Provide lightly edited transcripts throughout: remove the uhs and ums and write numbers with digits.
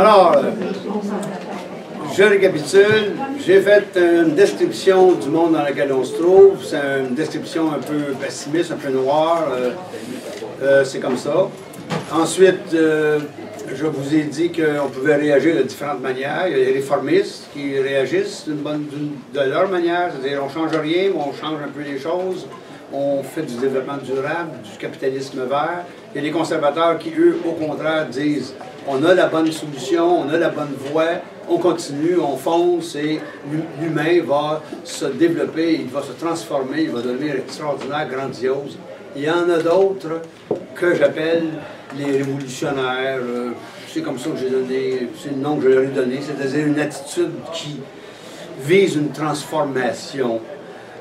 Alors, je récapitule. J'ai fait une description du monde dans lequel on se trouve. C'est une description un peu pessimiste, un peu noire. C'est comme ça. Ensuite, je vous ai dit qu'on pouvait réagir de différentes manières. Il y a les réformistes qui réagissent de leur manière, c'est-à-dire on ne change rien, mais on change un peu les choses. On fait du développement durable, du capitalisme vert. Il y a les conservateurs qui, eux, au contraire, disent on a la bonne solution, on a la bonne voie, on continue, on fonce et l'humain va se développer, il va se transformer, il va devenir extraordinaire, grandiose. Il y en a d'autres que j'appelle les révolutionnaires. C'est comme ça que j'ai donné, c'est le nom que je leur ai donné, c'est-à-dire une attitude qui vise une transformation.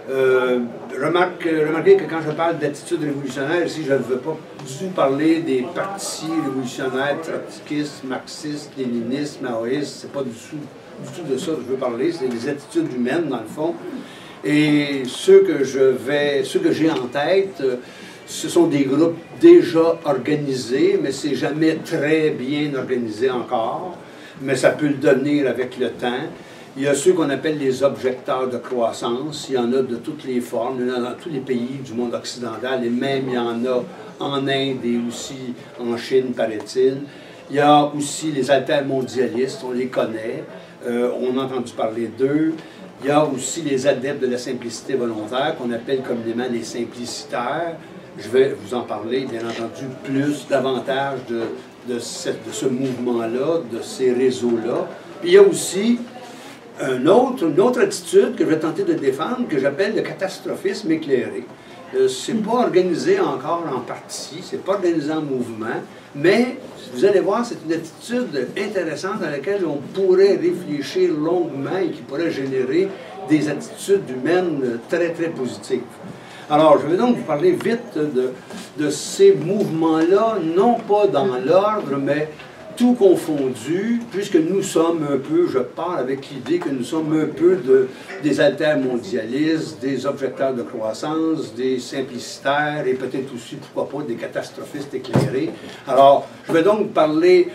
Remarquez que quand je parle d'attitude révolutionnaire, ici, je ne veux pas du tout parler des partis révolutionnaires, trotskistes, marxistes, léninistes, maoïstes. C'est pas du tout de ça que je veux parler. C'est des attitudes humaines, dans le fond. Et ceux que j'ai en tête, ce sont des groupes déjà organisés, mais c'est jamais très bien organisé encore. Mais ça peut le devenir avec le temps. Il y a ceux qu'on appelle les objecteurs de croissance. Il y en a de toutes les formes. Il y en a dans tous les pays du monde occidental. Et même il y en a en Inde et aussi en Chine, paraît-il. Il y a aussi les altermondialistes. On les connaît. On a entendu parler d'eux. Il y a aussi les adeptes de la simplicité volontaire, qu'on appelle communément les simplicitaires. Je vais vous en parler, bien entendu, davantage de ce mouvement-là, de ces réseaux-là. Puis il y a aussi une autre attitude que je vais tenter de défendre, que j'appelle le catastrophisme éclairé. C'est pas organisé encore en partie, c'est pas organisé en mouvement, mais vous allez voir, c'est une attitude intéressante dans laquelle on pourrait réfléchir longuement et qui pourrait générer des attitudes humaines très, très positives. Alors, je vais donc vous parler vite de ces mouvements-là, non pas dans l'ordre, mais tout confondu, puisque nous sommes un peu, je pars avec l'idée que nous sommes un peu des altermondialistes, des objecteurs de croissance, des simplicitaires et peut-être aussi, pourquoi pas, des catastrophistes éclairés. Alors, je vais donc parler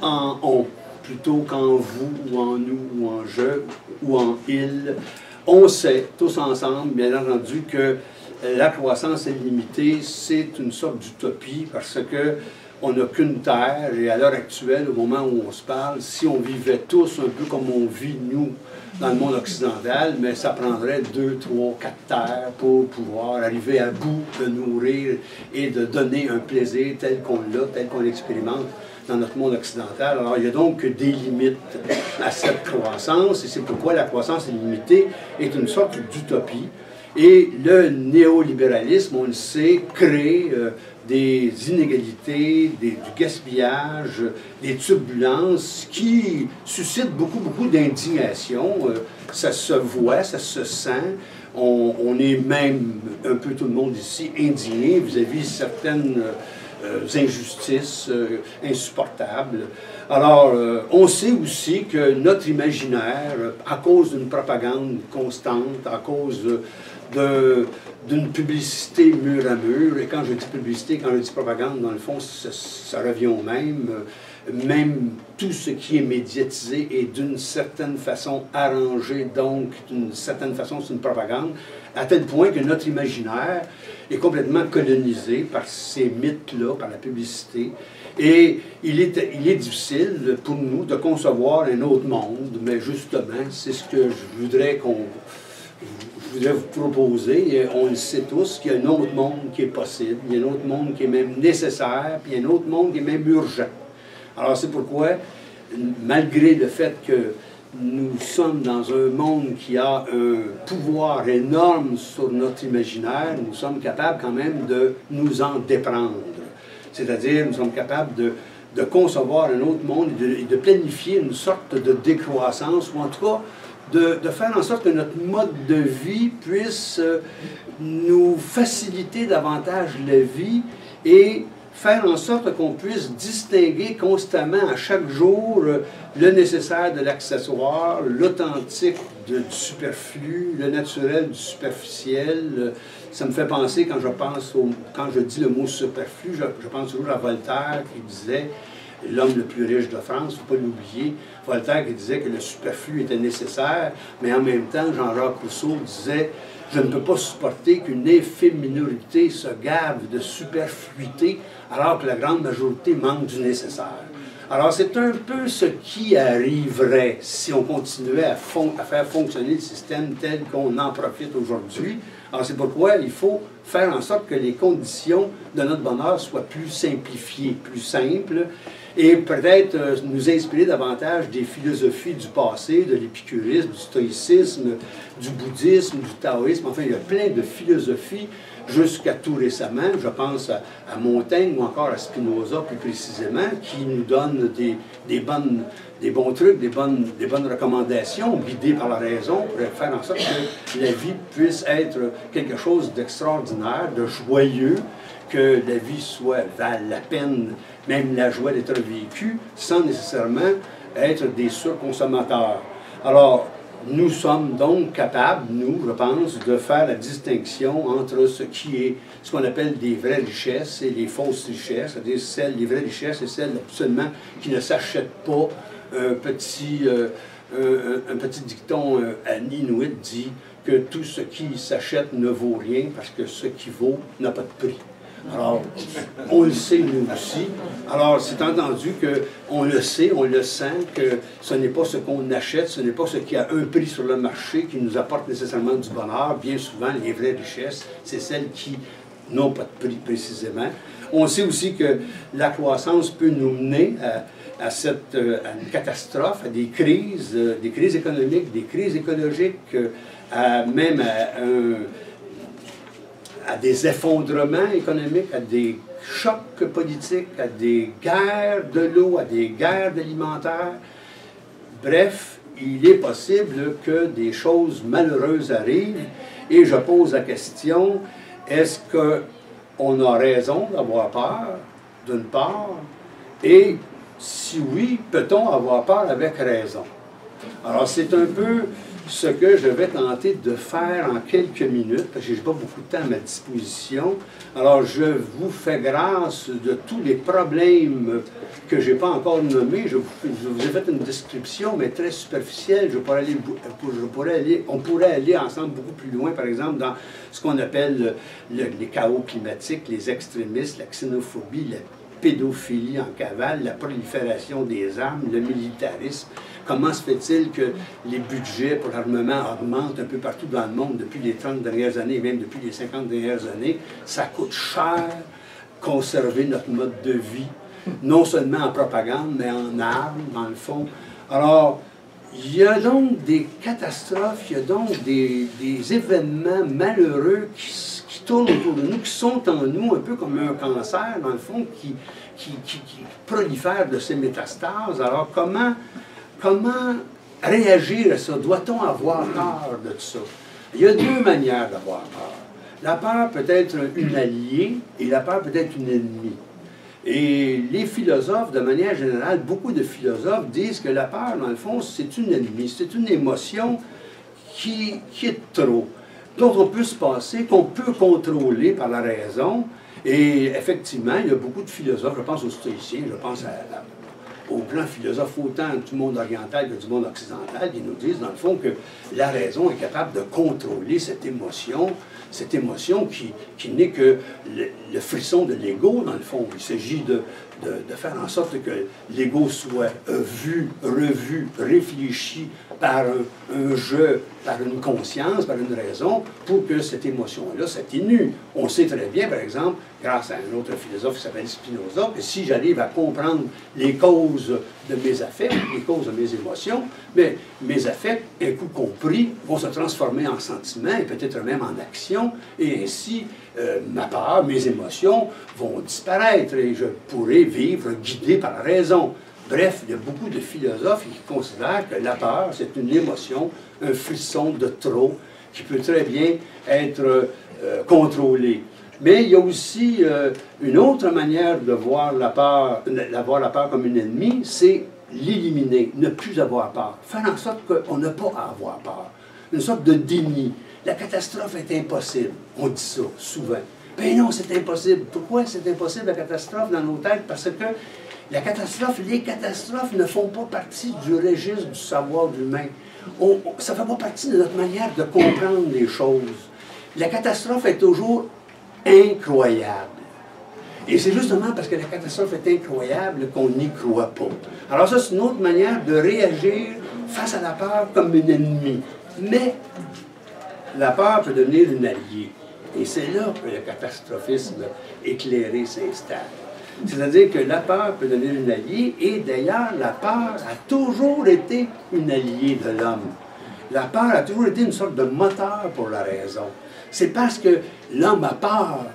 en on, plutôt qu'en vous, ou en nous, ou en je, ou en il. On sait, tous ensemble, bien entendu, que la croissance illimitée, c'est une sorte d'utopie parce que on n'a qu'une terre, et à l'heure actuelle, au moment où on se parle, si on vivait tous un peu comme on vit, nous, dans le monde occidental, mais ça prendrait 2, 3, 4 terres pour pouvoir arriver à bout de nourrir et de donner un plaisir tel qu'on l'a, tel qu'on l'expérimente dans notre monde occidental. Alors, il y a donc des limites à cette croissance, et c'est pourquoi la croissance illimitée est une sorte d'utopie. Et le néolibéralisme, on le sait, crée des inégalités, du gaspillage, des turbulences qui suscitent beaucoup d'indignation. Ça se voit, ça se sent. On est même, un peu tout le monde ici, indigné vis-à-vis certaines injustices insupportables. Alors, on sait aussi que notre imaginaire, à cause d'une propagande constante, à cause d'une publicité mur à mur, et quand je dis publicité, quand je dis propagande, dans le fond, ça revient au même. Même tout ce qui est médiatisé est d'une certaine façon arrangé, donc d'une certaine façon c'est une propagande, à tel point que notre imaginaire est complètement colonisé par ces mythes-là, par la publicité, et il est difficile pour nous de concevoir un autre monde, mais justement, c'est ce que je voudrais vous proposer, et on le sait tous, qu'il y a un autre monde qui est possible, il y a un autre monde qui est même nécessaire, puis il y a un autre monde qui est même urgent. Alors c'est pourquoi, malgré le fait que nous sommes dans un monde qui a un pouvoir énorme sur notre imaginaire, nous sommes capables quand même de nous en déprendre. C'est-à-dire, nous sommes capables de concevoir un autre monde et de planifier une sorte de décroissance, ou en tout cas, de faire en sorte que notre mode de vie puisse nous faciliter davantage la vie et faire en sorte qu'on puisse distinguer constamment à chaque jour le nécessaire de l'accessoire, l'authentique du superflu, le naturel du superficiel. Ça me fait penser, quand je dis le mot superflu, je pense toujours à Voltaire qui disait l'homme le plus riche de France, il ne faut pas l'oublier. Voltaire qui disait que le superflu était nécessaire, mais en même temps, Jean-Jacques Rousseau disait « Je ne peux pas supporter qu'une infime minorité se gave de superfluité alors que la grande majorité manque du nécessaire. » Alors, c'est un peu ce qui arriverait si on continuait à faire fonctionner le système tel qu'on en profite aujourd'hui. Alors, c'est pourquoi il faut faire en sorte que les conditions de notre bonheur soient plus simplifiées, plus simples, et peut-être nous inspirer davantage des philosophies du passé, de l'épicurisme, du stoïcisme, du bouddhisme, du taoïsme. Enfin, il y a plein de philosophies jusqu'à tout récemment. Je pense à Montaigne ou encore à Spinoza plus précisément, qui nous donnent des bons trucs, des bonnes recommandations guidées par la raison pour faire en sorte que la vie puisse être quelque chose d'extraordinaire, de joyeux, que la vie soit vale la peine, même la joie d'être vécue, sans nécessairement être des surconsommateurs. Alors, nous sommes donc capables, nous, je pense, de faire la distinction entre ce qu'on appelle des vraies richesses et les fausses richesses, c'est-à-dire les vraies richesses et celles absolument qui ne s'achètent pas. Un petit dicton à l'Inuit dit que tout ce qui s'achète ne vaut rien parce que ce qui vaut n'a pas de prix. Alors, on le sait nous aussi. Alors, c'est entendu qu'on le sait, on le sent, que ce n'est pas ce qu'on achète, ce n'est pas ce qui a un prix sur le marché qui nous apporte nécessairement du bonheur. Bien souvent, les vraies richesses, c'est celles qui n'ont pas de prix précisément. On sait aussi que la croissance peut nous mener à une catastrophe, à des crises économiques, des crises écologiques, même à des effondrements économiques, à des chocs politiques, à des guerres de l'eau, à des guerres alimentaires. Bref, il est possible que des choses malheureuses arrivent et je pose la question, est-ce qu'on a raison d'avoir peur, d'une part, et si oui, peut-on avoir peur avec raison? Alors, c'est un peu ce que je vais tenter de faire en quelques minutes, parce que je n'ai pas beaucoup de temps à ma disposition. Alors, je vous fais grâce de tous les problèmes que je n'ai pas encore nommés. Je vous ai fait une description, mais très superficielle. On pourrait aller ensemble beaucoup plus loin, par exemple, dans ce qu'on appelle les chaos climatiques, les extrémistes, la xénophobie, la pédophilie en cavale, la prolifération des armes, le militarisme. Comment se fait-il que les budgets pour l'armement augmentent un peu partout dans le monde depuis les 30 dernières années, et même depuis les 50 dernières années? Ça coûte cher conserver notre mode de vie, non seulement en propagande, mais en armes, dans le fond. Alors, il y a donc des catastrophes, il y a donc des événements malheureux qui tournent autour de nous, qui sont en nous un peu comme un cancer, dans le fond, qui prolifère de ces métastases. Alors, comment réagir à ça? Doit-on avoir peur de ça? Il y a deux manières d'avoir peur. La peur peut être une alliée et la peur peut être une ennemie. Et les philosophes, de manière générale, beaucoup de philosophes disent que la peur, dans le fond, c'est une ennemie, c'est une émotion qui est trop, dont on peut se passer, qu'on peut contrôler par la raison. Et effectivement, il y a beaucoup de philosophes, je pense aux stoïciens, je pense aux grands philosophes, autant du monde oriental que du monde occidental, qui nous disent, dans le fond, que la raison est capable de contrôler cette émotion qui n'est que le frisson de l'ego, dans le fond. Il s'agit de faire en sorte que l'ego soit vu, revu, réfléchi par un jeu, par une conscience, par une raison, pour que cette émotion-là s'atténue. On sait très bien, par exemple, grâce à un autre philosophe qui s'appelle Spinoza, que si j'arrive à comprendre les causes de mes affects, les causes de mes émotions, mais mes affects, un coup compris, vont se transformer en sentiments et peut-être même en actions, et ainsi ma peur, mes émotions vont disparaître et je pourrai vivre guidé par la raison. Bref, il y a beaucoup de philosophes qui considèrent que la peur, c'est une émotion, un frisson de trop, qui peut très bien être contrôlé. Mais il y a aussi une autre manière de voir la peur comme une ennemie, c'est l'éliminer, ne plus avoir peur. Faire en sorte qu'on n'a pas à avoir peur. Une sorte de déni. La catastrophe est impossible. On dit ça souvent. Ben non, c'est impossible. Pourquoi c'est impossible la catastrophe dans nos têtes? Parce que La catastrophe, les catastrophes ne font pas partie du registre du savoir humain. Ça ne fait pas partie de notre manière de comprendre les choses. La catastrophe est toujours incroyable. Et c'est justement parce que la catastrophe est incroyable qu'on n'y croit pas. Alors ça, c'est une autre manière de réagir face à la peur comme une ennemie. Mais la peur peut devenir une alliée. Et c'est là que le catastrophisme éclairé s'installe. C'est-à-dire que la peur peut devenir une alliée, et d'ailleurs, la peur a toujours été une alliée de l'homme. La peur a toujours été une sorte de moteur pour la raison. C'est parce que l'homme a peur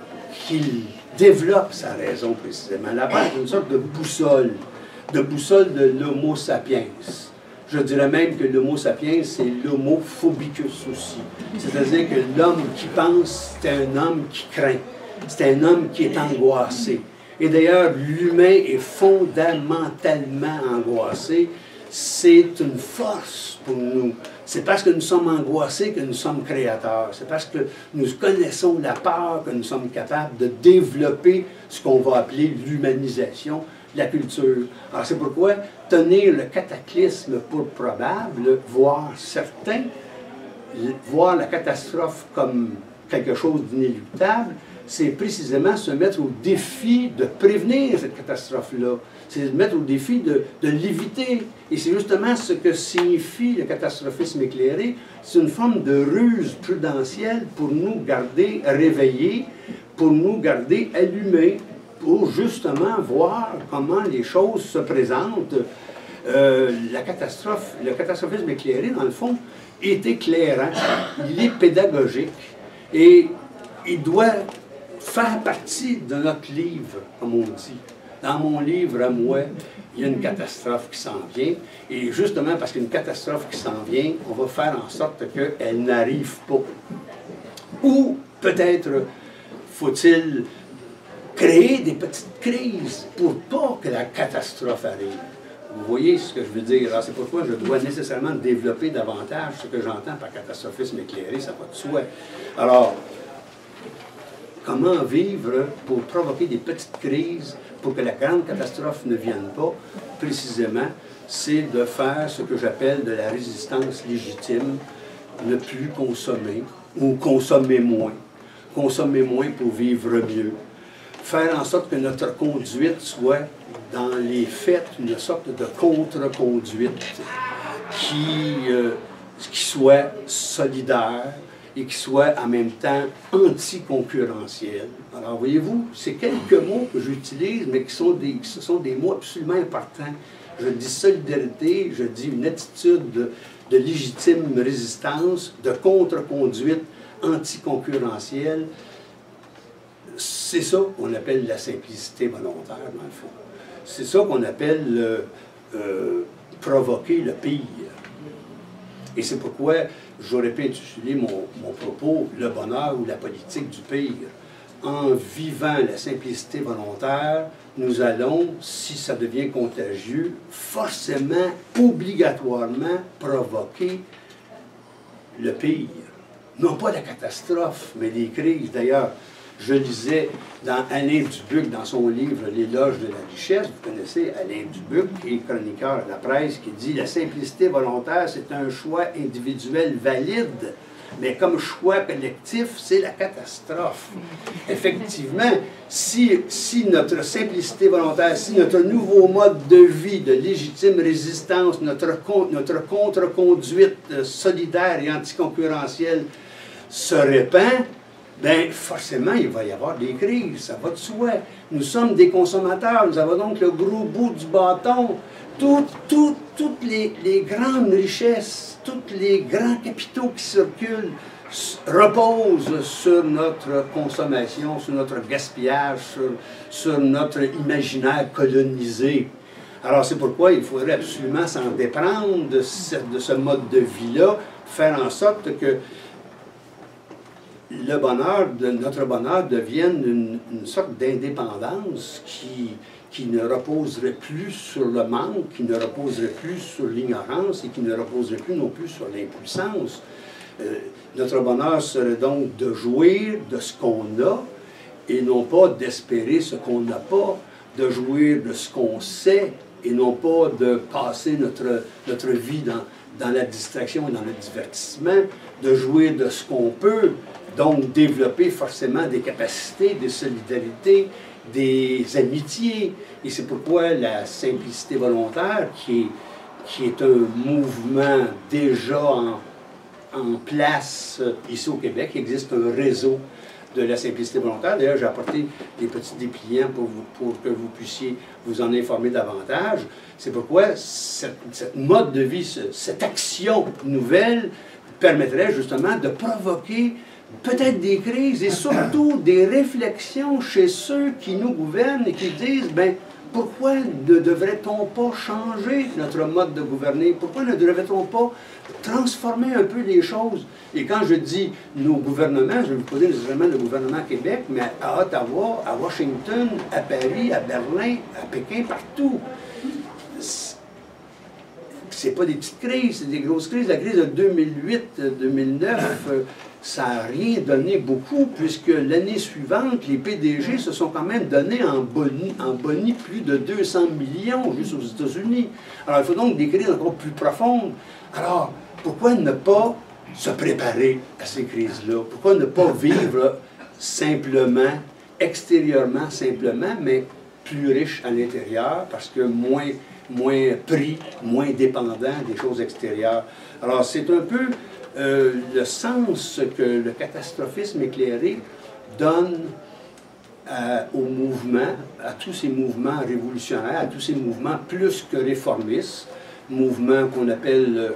qu'il développe sa raison, précisément. La peur est une sorte de boussole de l'homo sapiens. Je dirais même que l'homo sapiens, c'est l'homo phobicus aussi. C'est-à-dire que l'homme qui pense, c'est un homme qui craint. C'est un homme qui est angoissé. Et d'ailleurs, l'humain est fondamentalement angoissé. C'est une force pour nous. C'est parce que nous sommes angoissés que nous sommes créateurs. C'est parce que nous connaissons la peur que nous sommes capables de développer ce qu'on va appeler l'humanisation, la culture. Alors c'est pourquoi tenir le cataclysme pour probable, voire certain, voir la catastrophe comme quelque chose d'inéluctable, c'est précisément se mettre au défi de prévenir cette catastrophe-là. C'est se mettre au défi de l'éviter. Et c'est justement ce que signifie le catastrophisme éclairé. C'est une forme de ruse prudentielle pour nous garder réveillés, pour nous garder allumés, pour justement voir comment les choses se présentent. Le catastrophisme éclairé, dans le fond, est éclairant, il est pédagogique, et il doit faire partie de notre livre, comme on dit. Dans mon livre à moi, il y a une catastrophe qui s'en vient, et justement parce qu'il y a une catastrophe qui s'en vient, on va faire en sorte qu'elle n'arrive pas. Ou peut-être faut-il créer des petites crises pour pas que la catastrophe arrive. Vous voyez ce que je veux dire? Alors c'est pourquoi je dois nécessairement développer davantage ce que j'entends par catastrophisme éclairé, ça va de soi. Alors, comment vivre pour provoquer des petites crises pour que la grande catastrophe ne vienne pas? Précisément, c'est de faire ce que j'appelle de la résistance légitime, ne plus consommer ou consommer moins. Consommer moins pour vivre mieux. Faire en sorte que notre conduite soit, dans les faits, une sorte de contre-conduite qui soit solidaire et qui soit en même temps anticoncurrentielle. Alors, voyez-vous, c'est quelques mots que j'utilise, mais ce sont des mots absolument importants. Je dis solidarité, je dis une attitude de légitime résistance, de contre-conduite anticoncurrentielle. C'est ça qu'on appelle la simplicité volontaire, dans le fond. C'est ça qu'on appelle provoquer le pire. Et c'est pourquoi j'aurais pu intituler mon propos « Le bonheur ou la politique du pire ». En vivant la simplicité volontaire, nous allons, si ça devient contagieux, forcément, obligatoirement provoquer le pire. Non pas la catastrophe, mais les crises. D'ailleurs, je lisais dans Alain Dubuc, dans son livre « L'éloge de la richesse », vous connaissez Alain Dubuc, qui est chroniqueur à la presse, qui dit « La simplicité volontaire, c'est un choix individuel valide, mais comme choix collectif, c'est la catastrophe. » Effectivement, si notre simplicité volontaire, si notre nouveau mode de vie, de légitime résistance, notre contre-conduite solidaire et anticoncurrentielle se répand, bien, forcément, il va y avoir des crises, ça va de soi. Nous sommes des consommateurs, nous avons donc le gros bout du bâton. Toutes les grandes richesses, tous les grands capitaux qui circulent reposent sur notre consommation, sur notre gaspillage, sur notre imaginaire colonisé. Alors, c'est pourquoi il faudrait absolument s'en déprendre de ce mode de vie-là, faire en sorte que notre bonheur devienne une sorte d'indépendance qui ne reposerait plus sur le manque, qui ne reposerait plus sur l'ignorance et qui ne reposerait plus non plus sur l'impuissance. Notre bonheur serait donc de jouir de ce qu'on a et non pas d'espérer ce qu'on n'a pas, de jouir de ce qu'on sait et non pas de passer notre vie dans la distraction et dans le divertissement, de jouir de ce qu'on peut, donc développer forcément des capacités, des solidarités, des amitiés. Et c'est pourquoi la simplicité volontaire, qui est un mouvement déjà en place ici au Québec, il existe un réseau de la simplicité volontaire. D'ailleurs, j'ai apporté des petits dépliants pour que vous puissiez vous en informer davantage. C'est pourquoi cette mode de vie, cette action nouvelle permettrait justement de provoquer peut-être des crises et surtout des réflexions chez ceux qui nous gouvernent et qui disent, ben, pourquoi ne devrait-on pas changer notre mode de gouverner? Pourquoi ne devrait-on pas transformer un peu les choses? Et quand je dis nos gouvernements, je vais vous poser nécessairement le gouvernement Québec, mais à Ottawa, à Washington, à Paris, à Berlin, à Pékin, partout. C'est pas des petites crises, c'est des grosses crises. La crise de 2008-2009, ça n'a rien donné beaucoup, puisque l'année suivante, les PDG se sont quand même donnés en boni plus de 200 millions juste aux États-Unis. Alors, il faut donc des crises encore plus profondes. Alors, pourquoi ne pas se préparer à ces crises-là? Pourquoi ne pas vivre simplement, extérieurement simplement, mais plus riche à l'intérieur, parce que moins pris, moins dépendant des choses extérieures. Alors, c'est un peu le sens que le catastrophisme éclairé donne au mouvement, à tous ces mouvements révolutionnaires, à tous ces mouvements plus que réformistes, mouvements qu'on appelle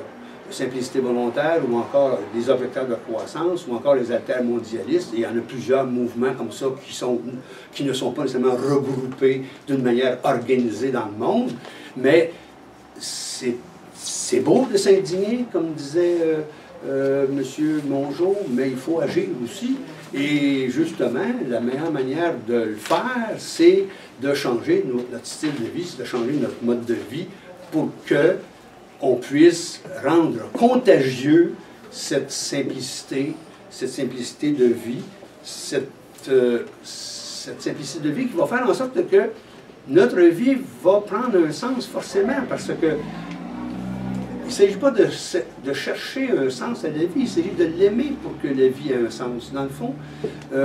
simplicité volontaire, ou encore les objecteurs de croissance, ou encore les altermondialistes. Et il y en a plusieurs mouvements comme ça qui ne sont pas nécessairement regroupés d'une manière organisée dans le monde, mais c'est beau de s'indigner, comme disait M. Mongeau, mais il faut agir aussi. Et justement, la meilleure manière de le faire, c'est de changer notre style de vie, c'est de changer notre mode de vie pour que on puisse rendre contagieux cette simplicité de vie, cette simplicité de vie qui va faire en sorte que notre vie va prendre un sens forcément, parce que il ne s'agit pas de chercher un sens à la vie, il s'agit de l'aimer pour que la vie ait un sens. Dans le fond,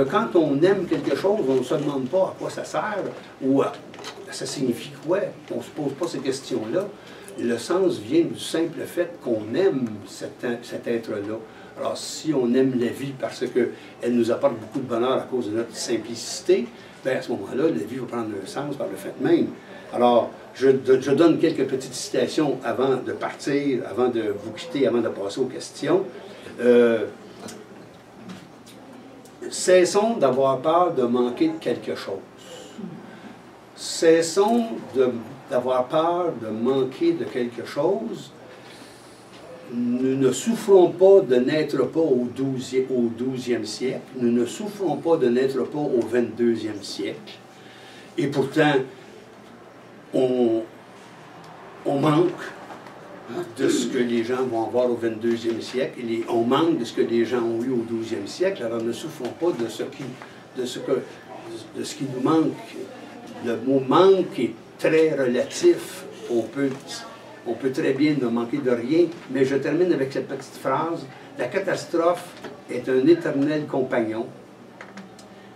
quand on aime quelque chose, on ne se demande pas à quoi ça sert ou ça signifie quoi. On ne se pose pas ces questions-là. Le sens vient du simple fait qu'on aime cet être-là. Alors, si on aime la vie parce qu'elle nous apporte beaucoup de bonheur à cause de notre simplicité, bien à ce moment-là, la vie va prendre un sens par le fait même. Alors, je donne quelques petites citations avant de partir, avant de vous quitter, avant de passer aux questions. Cessons d'avoir peur de manquer de quelque chose. Cessons d'avoir peur de manquer de quelque chose. Nous ne souffrons pas de n'être pas au 12e siècle. Nous ne souffrons pas de n'être pas au 22e siècle. Et pourtant, on manque de ce que les gens vont avoir au 22e siècle. Et on manque de ce que les gens ont eu au 12e siècle. Alors ne souffrons pas de ce qui nous manque. Le mot « manque » est très relatif. On peut très bien ne manquer de rien, mais je termine avec cette petite phrase. La catastrophe est un éternel compagnon,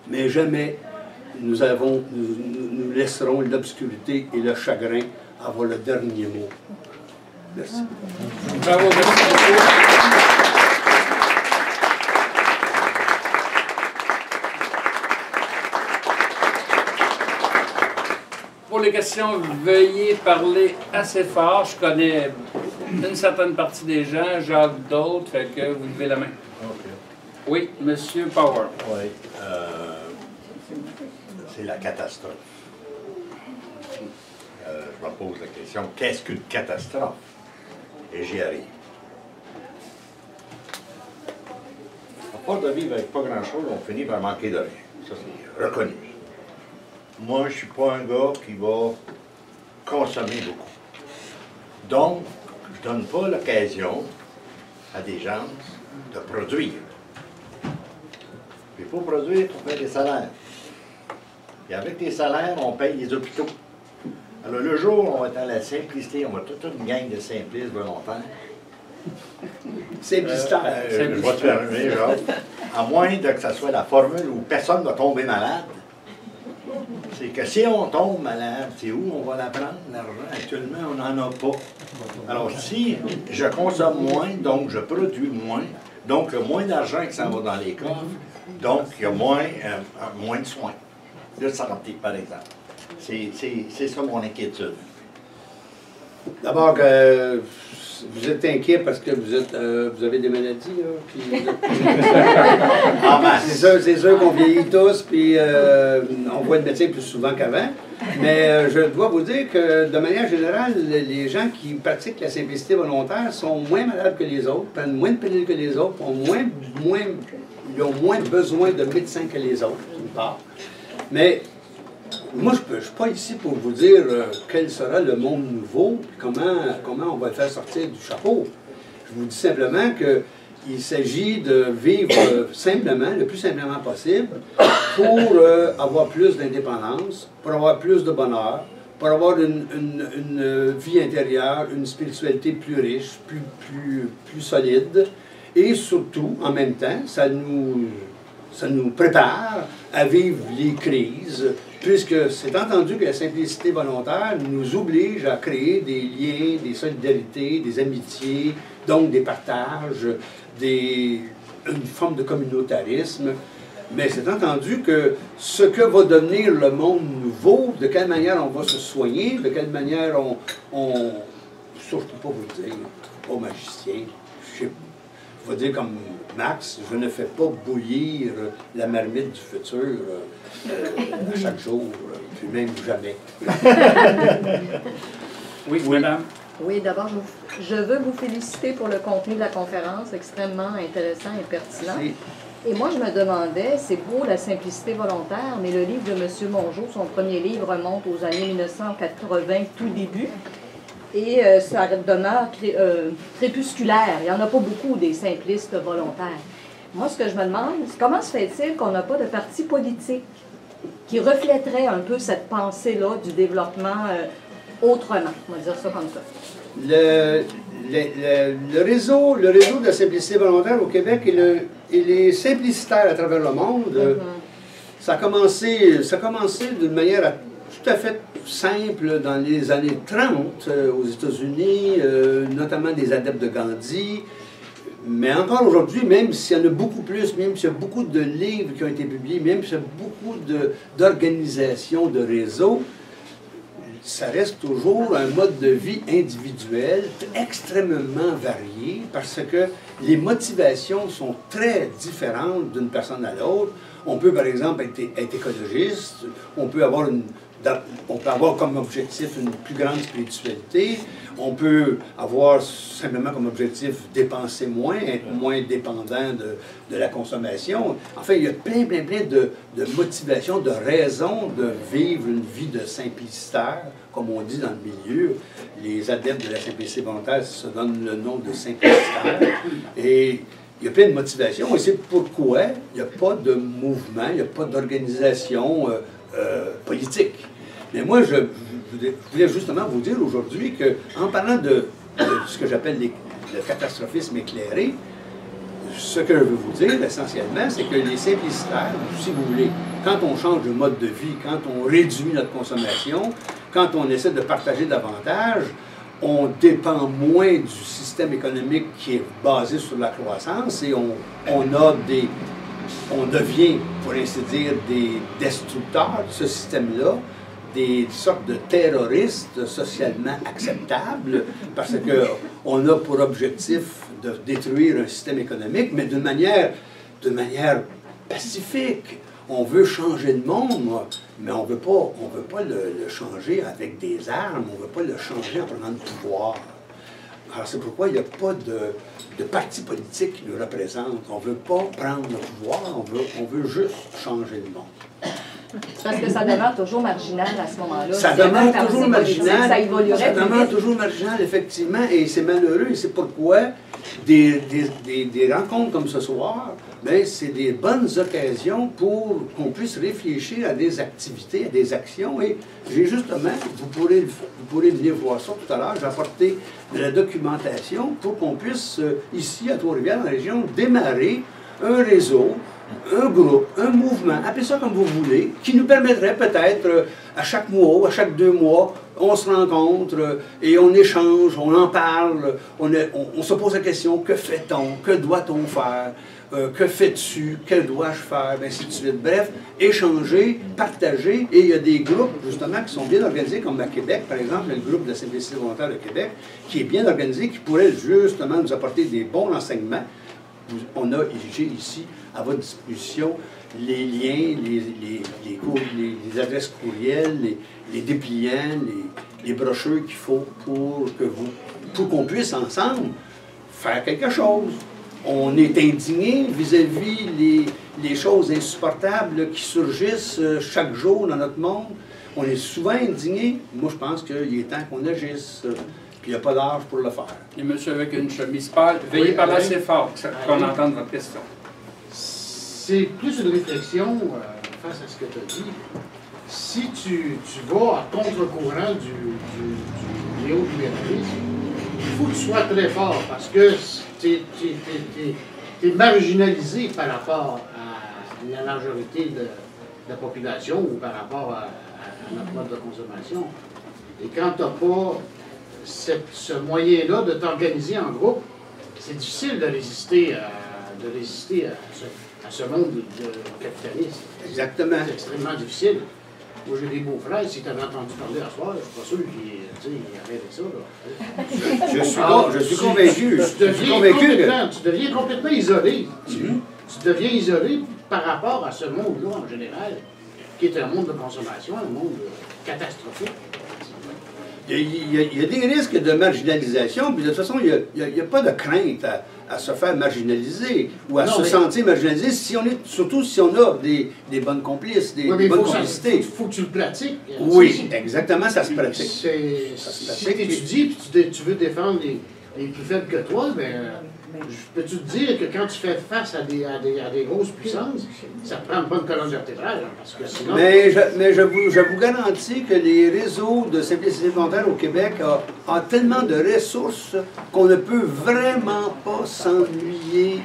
mais jamais nous laisserons l'obscurité et le chagrin avoir le dernier mot. Merci. Bravo, merci beaucoup. Pour les questions, veuillez parler assez fort. Je connais une certaine partie des gens, Jacques d'autres, fait que vous levez la main. Okay. Oui, Monsieur Power. Oui, c'est la catastrophe. Je me pose la question, qu'est-ce qu'une catastrophe? Et j'y arrive. À part de vivre avec pas grand-chose, on finit par manquer de rien. Ça, c'est reconnu. Moi, je ne suis pas un gars qui va consommer beaucoup. Donc, je ne donne pas l'occasion à des gens de produire. Il faut produire pour faire des salaires. Et avec les salaires, on paye les hôpitaux. Alors, le jour où on va être dans la simplicité, on va toute une gang de simplistes volontaires. Simplicistaire. Je vais te fermer, genre. À moins que ça soit la formule où personne ne va tomber malade. C'est que si on tombe malade, c'est où on va la prendre, l'argent? Actuellement, on n'en a pas. Alors, si je consomme moins, donc je produis moins, donc il y a moins d'argent qui s'en va dans les coffres, donc il y a moins de soins de santé, par exemple. C'est ça mon inquiétude. D'abord, vous êtes inquiet parce que vous avez des maladies, là, puis En masse. c'est sûr qu'on vieillit tous, puis on voit le médecin plus souvent qu'avant. Mais je dois vous dire que, de manière générale, les gens qui pratiquent la simplicité volontaire sont moins malades que les autres, prennent moins de pilules que les autres, ils ont moins besoin de médecins que les autres, d'une part. Mais moi, je ne suis pas ici pour vous dire quel sera le monde nouveau, puis comment on va le faire sortir du chapeau. Je vous dis simplement qu'il s'agit de vivre simplement, le plus simplement possible, pour avoir plus d'indépendance, pour avoir plus de bonheur, pour avoir une vie intérieure, une spiritualité plus riche, plus solide, et surtout, en même temps, ça nous prépare à vivre les crises, puisque c'est entendu que la simplicité volontaire nous oblige à créer des liens, des solidarités, des amitiés, donc des partages, une forme de communautarisme. Mais c'est entendu que ce que va devenir le monde nouveau, de quelle manière on va se soigner, de quelle manière surtout pas vous le dire, pas magicien, je vais dire comme Max, je ne fais pas bouillir la marmite du futur à chaque jour, puis même jamais. Oui, madame. Oui, d'abord, je veux vous féliciter pour le contenu de la conférence, extrêmement intéressant et pertinent. Merci. Et moi, je me demandais, c'est beau la simplicité volontaire, mais le livre de M. Mongeau, son premier livre, remonte aux années 1980, tout début. Et ça demeure crépusculaire. Il n'y en a pas beaucoup des simplistes volontaires. Moi, ce que je me demande, c'est comment se fait-il qu'on n'a pas de parti politique qui reflèterait un peu cette pensée-là du développement autrement? On va dire ça comme ça. Le réseau de la simplicité volontaire au Québec, il est simplicitaire à travers le monde. Ça a commencé d'une manière tout à fait simple dans les années 30 aux États-Unis, notamment des adeptes de Gandhi. Mais encore aujourd'hui, même s'il y en a beaucoup plus, même s'il y a beaucoup de livres qui ont été publiés, même s'il y a beaucoup d'organisations, de réseaux, ça reste toujours un mode de vie individuel extrêmement varié parce que les motivations sont très différentes d'une personne à l'autre. On peut, par exemple, être écologiste, on peut avoir comme objectif une plus grande spiritualité, on peut avoir simplement comme objectif dépenser moins, être moins dépendant de la consommation. Enfin, il y a plein de motivations, de raisons de vivre une vie de simplicitaire, comme on dit dans le milieu. Les adeptes de la simplicité volontaire se donnent le nom de simplicitaire. Et il y a plein de motivations, et c'est pourquoi il n'y a pas de mouvement, il n'y a pas d'organisation politique. Mais moi, je voulais justement vous dire aujourd'hui qu'en parlant de ce que j'appelle le catastrophisme éclairé, ce que je veux vous dire essentiellement, c'est que les simplicitaires, si vous voulez, quand on change de mode de vie, quand on réduit notre consommation, quand on essaie de partager davantage, on dépend moins du système économique qui est basé sur la croissance et on devient, pour ainsi dire, des destructeurs de ce système-là, des sortes de terroristes socialement acceptables, parce qu'on a pour objectif de détruire un système économique, mais d'une manière pacifique. On veut changer le monde, mais on veut pas le changer avec des armes, on ne veut pas le changer en prenant le pouvoir. Alors c'est pourquoi il n'y a pas de parti politique qui nous représente. On ne veut pas prendre le pouvoir, on veut juste changer le monde. Parce que ça demeure toujours marginal à ce moment-là. Ça S'il y avait un demeure parti toujours politique, marginal. ça évoluerait Ça plus demeure vite. toujours marginal, effectivement, et c'est malheureux. Et c'est pourquoi des rencontres comme ce soir, ben, c'est des bonnes occasions pour qu'on puisse réfléchir à des activités, à des actions. Et j'ai justement, vous pourrez venir voir ça tout à l'heure, j'ai apporté de la documentation pour qu'on puisse, ici à Trois-Rivières, dans la région, démarrer un réseau, un groupe, un mouvement, appelez ça comme vous voulez, qui nous permettrait peut-être à chaque mois ou à chaque 2 mois, on se rencontre et on échange, on en parle, on se pose la question, que fait-on, que doit-on faire, que fais-tu, que dois-je faire, ainsi de suite. Bref, échanger, partager, et il y a des groupes justement qui sont bien organisés, comme à Québec par exemple, le groupe de simplicité volontaire de Québec, qui est bien organisé, qui pourrait justement nous apporter des bons renseignements. On a ici à votre disposition les liens, les adresses courriels, les dépliants, les brochures qu'il faut pour qu'on puisse ensemble faire quelque chose. On est indigné vis-à-vis les choses insupportables qui surgissent chaque jour dans notre monde. On est souvent indigné. Moi, je pense qu'il est temps qu'on agisse. Puis il n'y a pas d'âge pour le faire. Et monsieur avec une chemise pâle, veuillez parler assez fort qu'on entende votre question. C'est plus une réflexion face à ce que tu as dit. Si tu vas à contre-courant du néo-libéralisme, il faut que tu sois très fort parce que tu es marginalisé par rapport à la majorité de la population ou par rapport à notre mode de consommation. Et quand tu n'as pas ce moyen-là de t'organiser en groupe, c'est difficile de résister à ce monde capitaliste. Exactement. C'est extrêmement difficile. Moi, j'ai des beaux-frères. Si tu avais entendu parler à soir, je ne suis pas sûr qu'ils arrêtaient ça. Là. Je suis convaincu. Tu deviens complètement isolé. Tu deviens isolé par rapport à ce monde-là en général, qui est un monde de consommation, un monde catastrophique. Il y a des risques de marginalisation, puis de toute façon, il n'y a pas de crainte à se faire marginaliser ou à se sentir marginalisé, surtout si on a des bonnes complices, des bonnes complicités. Il faut que tu le pratiques. Oui, exactement, ça se pratique. Si tu étudies et tu veux défendre les plus faibles que toi, ben, peux-tu te dire que quand tu fais face à des grosses puissances, ça te prend une bonne colonne vertébrale, parce que sinon... Mais je vous garantis que les réseaux de simplicité volontaire au Québec ont tellement de ressources qu'on ne peut vraiment pas s'ennuyer.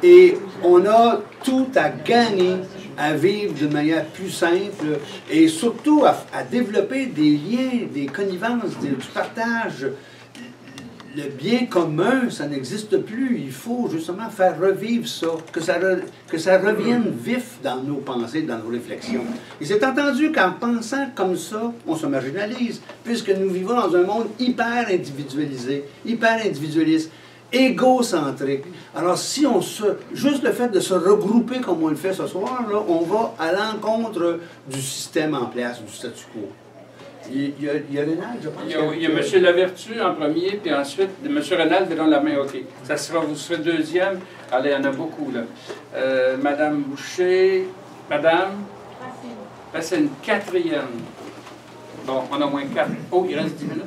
Et on a tout à gagner à vivre d'une manière plus simple et surtout à développer des liens, des connivences, du partage. Le bien commun, ça n'existe plus. Il faut justement faire revivre ça, que ça revienne vif dans nos pensées, dans nos réflexions. Et c'est entendu qu'en pensant comme ça, on se marginalise, puisque nous vivons dans un monde hyper individualisé, hyper individualiste, égocentrique. Alors si juste le fait de se regrouper comme on le fait ce soir, là, on va à l'encontre du système en place, du statu quo. Il y a Rénal, je pense. Il y a M. Lavertu en premier, puis ensuite, M. Rénal, verront la main, OK. Vous serez deuxième. Allez, il y en a beaucoup, là. Madame Boucher, Madame Racine, quatrième. Bon, on a moins 4. Oh, il reste 10 minutes.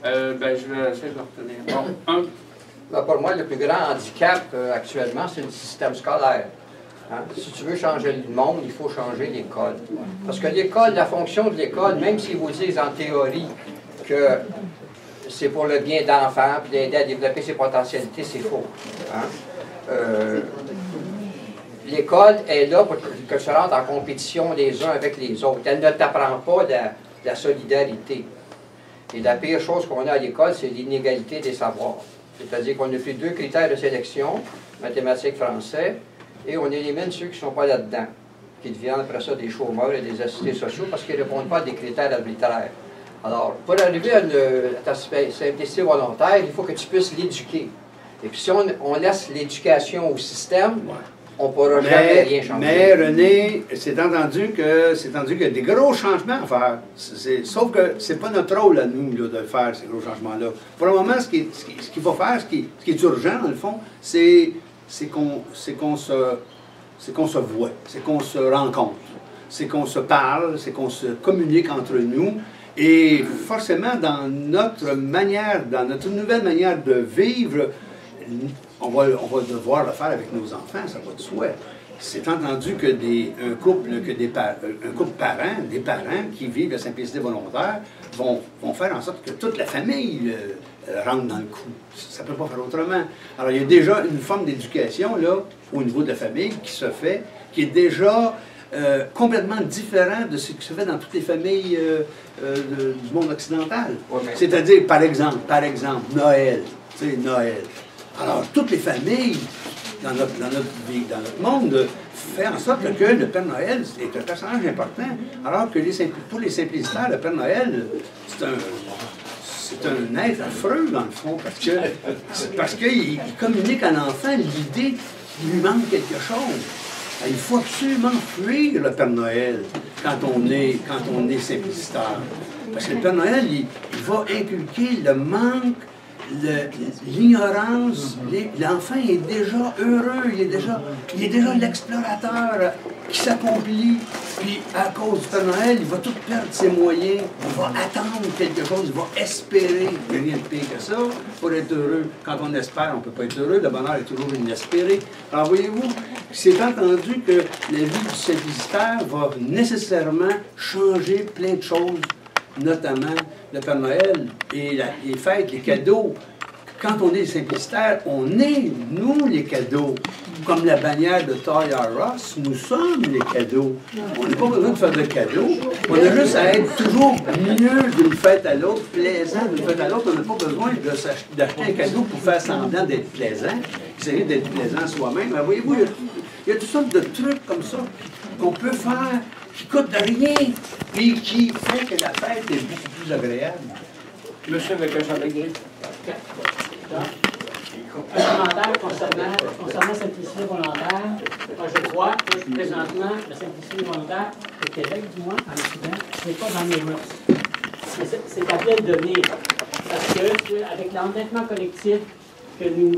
Ben, je vais essayer de retenir. Bon, Ben, pour moi, le plus grand handicap actuellement, c'est le système scolaire. Hein? Si tu veux changer le monde, il faut changer l'école. Parce que l'école, la fonction de l'école, même s'ils vous disent en théorie que c'est pour le bien d'enfant, puis d'aider à développer ses potentialités, c'est faux. Hein? L'école est là pour que tu rentres en compétition les uns avec les autres. Elle ne t'apprend pas la solidarité. Et la pire chose qu'on a à l'école, c'est l'inégalité des savoirs. C'est-à-dire qu'on n'a plus 2 critères de sélection, mathématiques, français, et on élimine ceux qui ne sont pas là-dedans, qui deviennent après ça des chômeurs et des assistés sociaux parce qu'ils ne répondent pas à des critères arbitraires. Alors, pour arriver à ta simplicité volontaire, il faut que tu puisses l'éduquer. Et puis si on laisse l'éducation au système, on ne pourra jamais rien changer. Mais René, c'est entendu qu'il y a des gros changements à faire. Sauf que ce n'est pas notre rôle à nous là, de faire ces gros changements-là. Pour le moment, ce qu'il faut faire, ce qui est urgent dans le fond, c'est qu'on c'est qu'on se voit, c'est qu'on se rencontre, c'est qu'on se parle, c'est qu'on se communique entre nous. Et forcément, dans notre nouvelle manière de vivre, on va devoir le faire avec nos enfants, ça va de soi. C'est entendu que un couple parent, des parents qui vivent la simplicité volontaire vont faire en sorte que toute la famille rentre dans le coup. Ça ne peut pas faire autrement. Alors, il y a déjà une forme d'éducation, là, au niveau de la famille, qui se fait, qui est déjà complètement différent de ce qui se fait dans toutes les familles du monde occidental. Ouais, c'est-à-dire, par exemple, Noël. Tu sais, Noël. Alors, toutes les familles dans notre monde fait en sorte que le Père Noël est un personnage important, alors que pour les simplicitaires, le Père Noël, c'est un être affreux, dans le fond, parce qu'il communique à l'enfant l'idée qu'il lui manque quelque chose. Il faut absolument fuir le Père Noël quand on est simplicitaire. Parce que le Père Noël, il va inculquer le manque, l'ignorance. L'enfant est déjà heureux, il est déjà l'explorateur qui s'accomplit. Puis à cause du Père Noël, il va tout perdre ses moyens, il va attendre quelque chose, il va espérer. Il n'y a rien de pire que ça pour être heureux. Quand on espère, on ne peut pas être heureux, le bonheur est toujours inespéré. Alors voyez-vous, c'est entendu que la vie du simplicitaire va nécessairement changer plein de choses, notamment le Père Noël et les fêtes, les cadeaux. Quand on est simplicitaire, on est, nous, les cadeaux. Comme la bannière de Toys R Us, nous sommes les cadeaux. On n'a pas besoin de faire de cadeaux. On a juste à être toujours mieux d'une fête à l'autre, plaisant d'une fête à l'autre. On n'a pas besoin d'acheter un cadeau pour faire semblant d'être plaisant. Essayer d'être plaisant soi-même. Mais voyez-vous, il y a toutes sortes de trucs comme ça qu'on peut faire qui ne coûtent rien et qui fait que la fête est beaucoup plus agréable. Monsieur avec un chandail gris. Un commentaire concernant la simplicité volontaire. Moi, je crois que présentement, la simplicité volontaire au Québec, du moins, en Occident, ce n'est pas dans les mœurs. C'est à peine de venir. Parce que, avec l'endettement collectif que nous